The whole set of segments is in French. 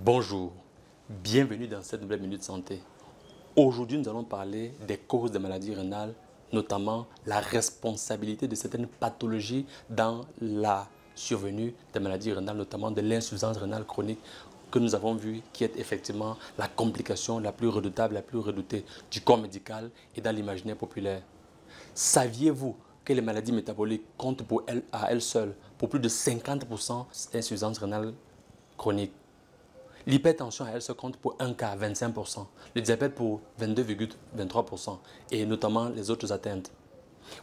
Bonjour, bienvenue dans cette nouvelle Minute Santé. Aujourd'hui, nous allons parler des causes des maladies rénales, notamment la responsabilité de certaines pathologies dans la survenue des maladies rénales, notamment de l'insuffisance rénale chronique que nous avons vu qui est effectivement la complication la plus redoutable, la plus redoutée du corps médical et dans l'imaginaire populaire. Saviez-vous que les maladies métaboliques comptent à elles seules pour plus de 50% d'insuffisance rénale chronique? L'hypertension à elle se compte pour un cas, 25%, le diabète pour 22,23% et notamment les autres atteintes.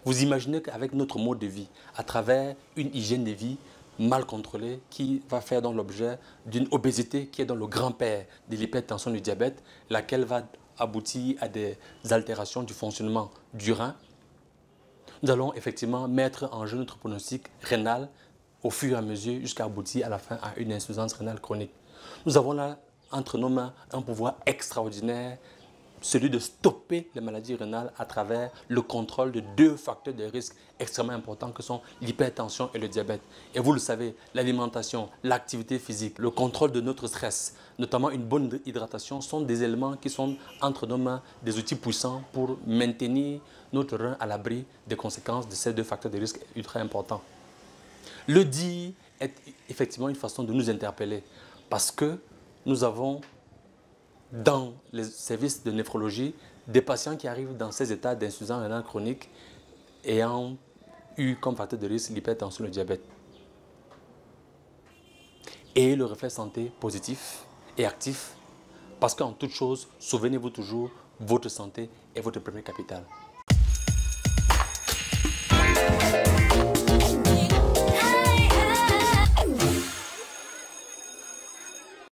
Vous imaginez qu'avec notre mode de vie, à travers une hygiène de vie mal contrôlée qui va faire dans l'objet d'une obésité qui est dans le grand-père de l'hypertension et du diabète, laquelle va aboutir à des altérations du fonctionnement du rein, nous allons effectivement mettre en jeu notre pronostic rénal au fur et à mesure jusqu'à aboutir à la fin à une insuffisance rénale chronique. Nous avons là entre nos mains un pouvoir extraordinaire, celui de stopper les maladies rénales à travers le contrôle de deux facteurs de risque extrêmement importants que sont l'hypertension et le diabète. Et vous le savez, l'alimentation, l'activité physique, le contrôle de notre stress, notamment une bonne hydratation, sont des éléments qui sont entre nos mains, des outils puissants pour maintenir notre rein à l'abri des conséquences de ces deux facteurs de risque ultra importants. Le dire est effectivement une façon de nous interpeller parce que nous avons dans les services de néphrologie des patients qui arrivent dans ces états d'insuffisance rénale chronique ayant eu comme facteur de risque l'hypertension et le diabète. Et le réflexe santé positif et actif parce qu'en toute chose, souvenez-vous toujours, votre santé est votre premier capital.